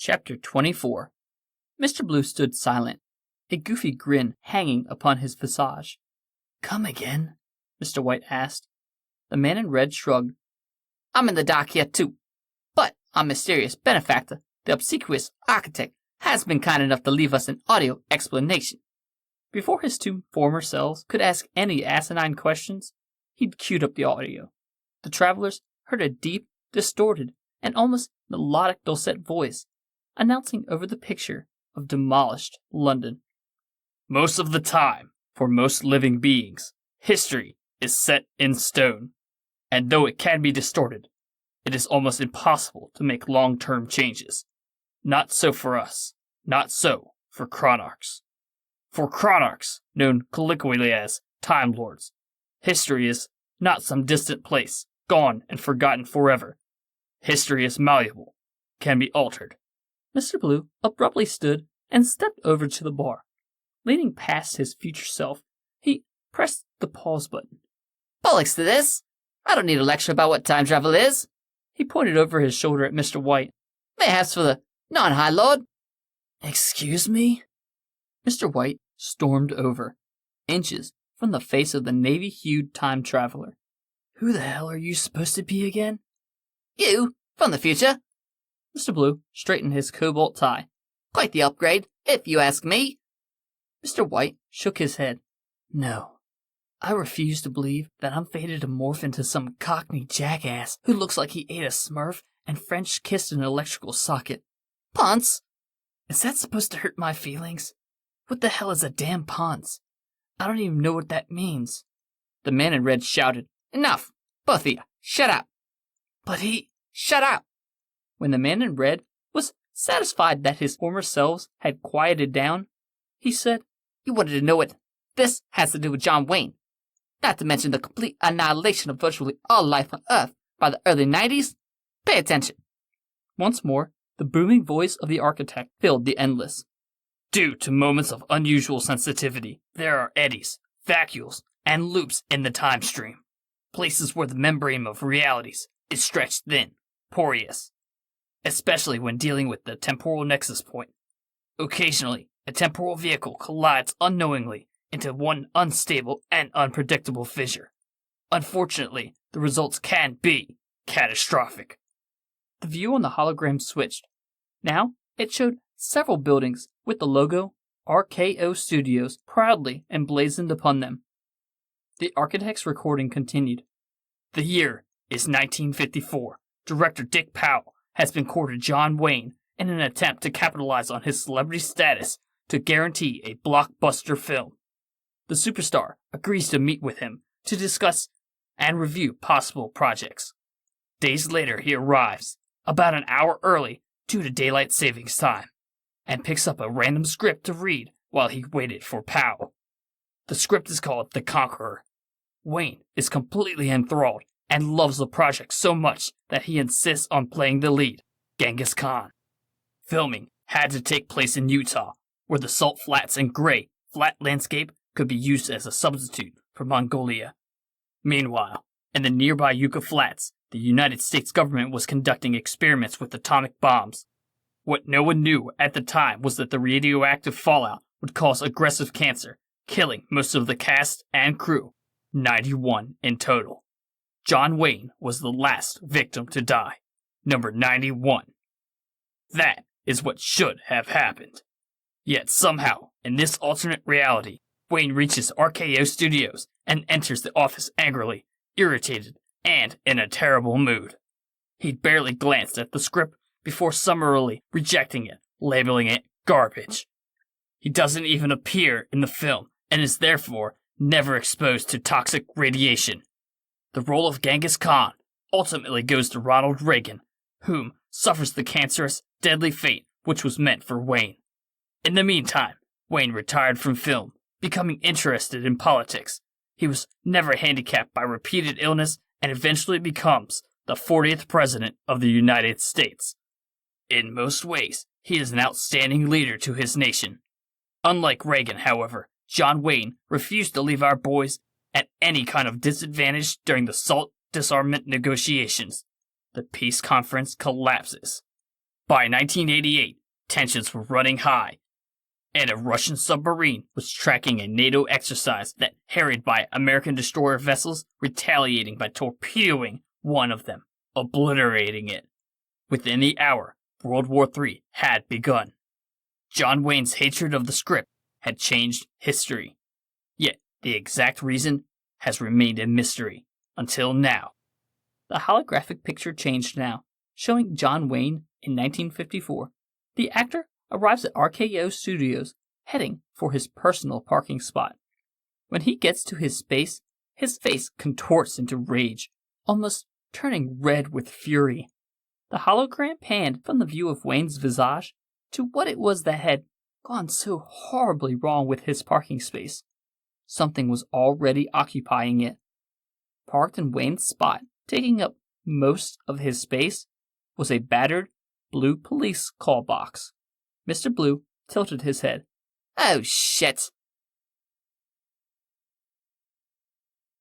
Chapter 24. Mr. Blue stood silent, a goofy grin hanging upon his visage. "Come again?" Mr. White asked. The man in red shrugged. "I'm in the dark here too, but our mysterious benefactor, the obsequious architect, has been kind enough to leave us an audio explanation." Before his two former selves could ask any asinine questions, he'd queued up the audio. The travelers heard a deep, distorted, and almost melodic dulcet voice announcing over the picture of demolished London. "Most of the time, for most living beings, history is set in stone, and though it can be distorted, it is almost impossible to make long-term changes. Not so for us, not so for CHRONARCHs. For CHRONARCHs, known colloquially as Time Lords, history is not some distant place, gone and forgotten forever. History is malleable, can be altered." Mr. Blue abruptly stood and stepped over to the bar. Leaning past his future self, he pressed the pause button. "Bollocks to this! I don't need a lecture about what time travel is." He pointed over his shoulder at Mr. White. "Mayhaps for the non-High Lord." "Excuse me?" Mr. White stormed over, inches from the face of the navy-hued time traveler. "Who the hell are you supposed to be again?" "You, from the future." Mr. Blue straightened his cobalt tie. "Quite the upgrade, if you ask me." Mr. White shook his head. "No, I refuse to believe that I'm fated to morph into some cockney jackass who looks like he ate a Smurf and French kissed an electrical socket." "Ponce?" "Is that supposed to hurt my feelings? What the hell is a damn ponce? I don't even know what that means." The man in red shouted. "Enough! Both of you, shut up!" "But he—" "Shut up!" When the man in red was satisfied that his former selves had quieted down, he said, "You wanted to know what this has to do with John Wayne. Not to mention the complete annihilation of virtually all life on Earth by the early 90s? Pay attention." Once more, the booming voice of the architect filled the endless. "Due to moments of unusual sensitivity, there are eddies, vacuoles, and loops in the time stream. Places where the membrane of realities is stretched thin, porous, especially when dealing with the temporal nexus point. Occasionally, a temporal vehicle collides unknowingly into one unstable and unpredictable fissure. Unfortunately, the results can be catastrophic." The view on the hologram switched. Now, it showed several buildings with the logo RKO Studios proudly emblazoned upon them. The architect's recording continued. "The year is 1954. Director Dick Powell has been courted John Wayne in an attempt to capitalize on his celebrity status to guarantee a blockbuster film. The superstar agrees to meet with him to discuss and review possible projects. Days later, he arrives, about an hour early due to daylight savings time, and picks up a random script to read while he waited for Powell. The script is called The Conqueror. Wayne is completely enthralled and loves the project so much that he insists on playing the lead, Genghis Khan. Filming had to take place in Utah, where the salt flats and gray, flat landscape could be used as a substitute for Mongolia. Meanwhile, in the nearby Yucca Flats, the United States government was conducting experiments with atomic bombs. What no one knew at the time was that the radioactive fallout would cause aggressive cancer, killing most of the cast and crew, 91 in total. John Wayne was the last victim to die, number 91. That is what should have happened. Yet somehow, in this alternate reality, Wayne reaches RKO Studios and enters the office angrily, irritated, and in a terrible mood. He'd barely glanced at the script before summarily rejecting it, labeling it garbage. He doesn't even appear in the film and is therefore never exposed to toxic radiation. The role of Genghis Khan ultimately goes to Ronald Reagan, whom suffers the cancerous, deadly fate which was meant for Wayne. In the meantime, Wayne retired from film, becoming interested in politics. He was never handicapped by repeated illness and eventually becomes the 40th President of the United States. In most ways, he is an outstanding leader to his nation. Unlike Reagan, however, John Wayne refused to leave our boys at any kind of disadvantage during the SALT disarmament negotiations. The peace conference collapses. By 1988, tensions were running high, and a Russian submarine was tracking a NATO exercise that harried by American destroyer vessels, retaliating by torpedoing one of them, obliterating it. Within the hour, World War III had begun. John Wayne's hatred of the script had changed history. Yet, the exact reason has remained a mystery until now. The holographic picture changed now, showing John Wayne in 1954. The actor arrives at RKO Studios, heading for his personal parking spot. When he gets to his space, his face contorts into rage, almost turning red with fury. The hologram panned from the view of Wayne's visage to what it was that had gone so horribly wrong with his parking space. Something was already occupying it. Parked in Wayne's spot, taking up most of his space, was a battered blue police call box. Mr. Blue tilted his head. Oh, shit.